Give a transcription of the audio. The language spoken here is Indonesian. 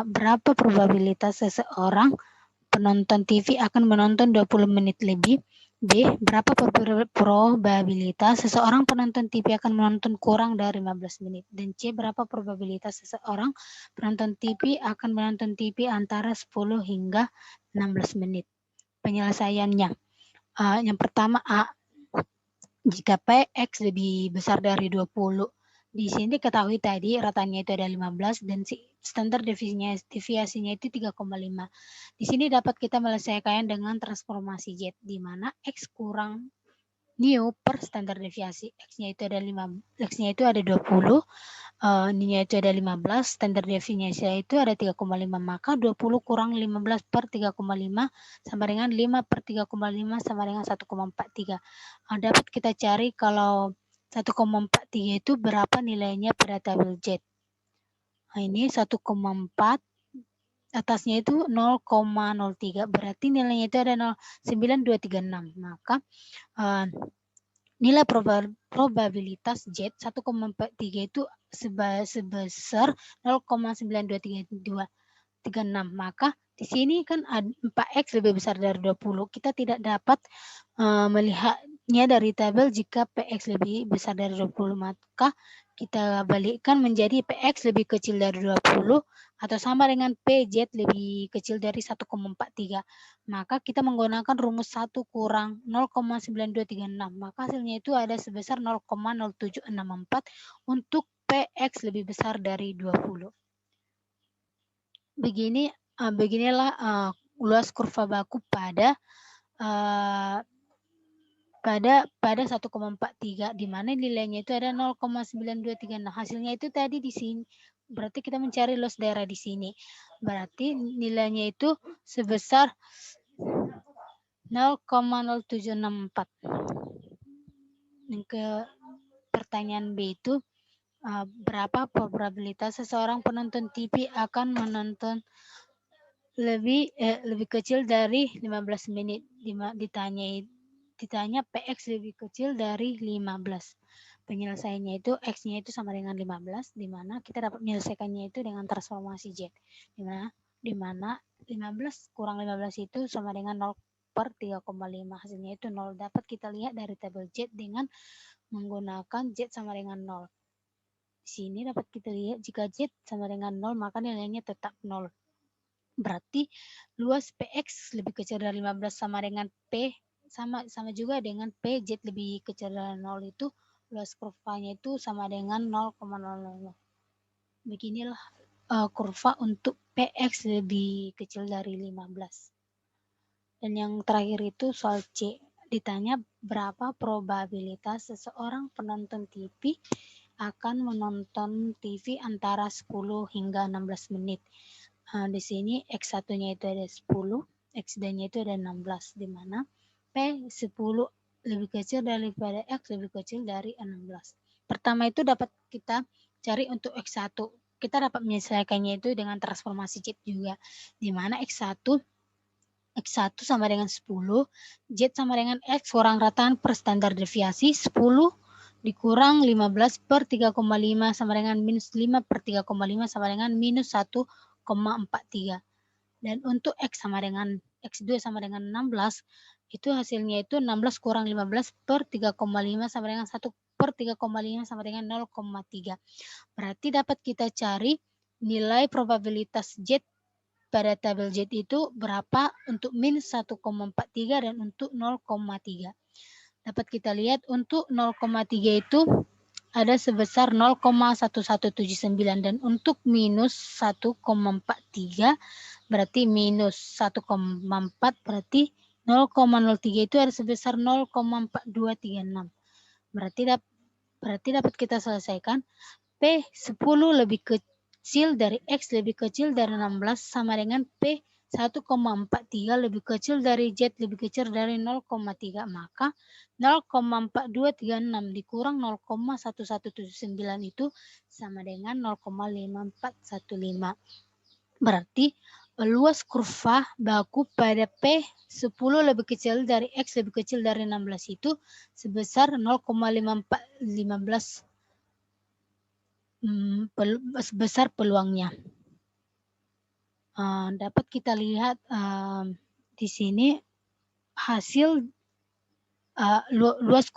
Berapa probabilitas seseorang penonton TV akan menonton 20 menit lebih? B. Berapa probabilitas seseorang penonton TV akan menonton kurang dari 15 menit? Dan C. Berapa probabilitas seseorang penonton TV akan menonton TV antara 10 hingga 16 menit? Penyelesaiannya. Yang pertama A. Jika PX lebih besar dari 20. Di sini diketahui tadi ratanya itu ada 15 dan standar deviasinya itu 3,5. Di sini dapat kita menyelesaikan dengan transformasi Z, di mana X kurang nu per standar deviasi. X-nya itu ada 20, N-nya itu ada 15, standar deviasinya itu ada 3,5, maka 20 kurang 15 per 3,5 sama dengan 5 per 3,5 sama dengan 1,43. Dapat kita cari kalau 1,43 itu berapa nilainya pada tabel Z. Ini 1,4, atasnya itu 0,03, berarti nilainya itu ada 0,9236. Maka nilai probabilitas Z 1,43 itu sebesar 0,92336. Maka di sini kan 4X lebih besar dari 20. Kita tidak dapat melihatnya dari tabel jika PX lebih besar dari 20. Maka kita balikkan menjadi PX lebih kecil dari 20 atau sama dengan PZ lebih kecil dari 1,43. Maka kita menggunakan rumus 1 kurang 0,9236. Maka hasilnya itu ada sebesar 0,0764 untuk PX lebih besar dari 20. Beginilah luas kurva baku pada 1,43, di mana nilainya itu ada 0,9236. Hasilnya itu tadi di sini. Berarti kita mencari luas daerah di sini. Berarti nilainya itu sebesar 0,0764. Yang ke pertanyaan B itu berapa probabilitas seseorang penonton TV akan menonton lebih kecil dari 15 menit. Ditanya PX lebih kecil dari 15. Penyelesaiannya itu X-nya itu sama dengan 15, di mana kita dapat menyelesaikannya itu dengan transformasi Z. Di mana 15 kurang 15 itu sama dengan 0 per 3,5. Hasilnya itu 0. Dapat kita lihat dari tabel Z dengan menggunakan Z sama dengan 0. Di sini dapat kita lihat jika Z sama dengan 0, maka nilainya tetap 0. Berarti luas PX lebih kecil dari 15 sama dengan P, sama juga dengan PZ lebih kecil dari 0 itu luas kurvanya itu sama dengan 0,00. Beginilah kurva untuk PX lebih kecil dari 15. Dan yang terakhir itu soal C. Ditanya berapa probabilitas seseorang penonton TV akan menonton TV antara 10 hingga 16 menit. Di sini X1-nya itu ada 10, X2-nya itu ada 16, di mana P10 lebih kecil daripada X lebih kecil dari 16. Pertama itu dapat kita cari untuk X1. Kita dapat menyelesaikannya itu dengan transformasi Z juga, di mana X1 sama dengan 10, Z sama dengan X kurang rataan per standar deviasi, 10 dikurang 15 per 3,5 sama dengan minus 5 per 3,5 sama dengan minus 1,43. Dan untuk X2 sama dengan 16, itu hasilnya itu 16 kurang 15 per 3,5 sama dengan 1 per 3,5 sama dengan 0,3. Berarti dapat kita cari nilai probabilitas Z pada tabel Z itu berapa untuk min 1,43 dan untuk 0,3. Dapat kita lihat untuk 0,3 itu ada sebesar 0,1179 dan untuk minus 1,43 berarti minus 1,4 berarti 0,03 itu ada sebesar 0,4236. Berarti dapat kita selesaikan P10 lebih kecil dari X lebih kecil dari 16 sama dengan P 1,43 lebih kecil dari Z lebih kecil dari 0,3, maka 0,4236 dikurang 0,1179 itu sama dengan 0,5415. Berarti luas kurva baku pada P10 lebih kecil dari X lebih kecil dari 16 itu sebesar 0,5415 sebesar peluangnya. dapat kita lihat, di sini hasil, luas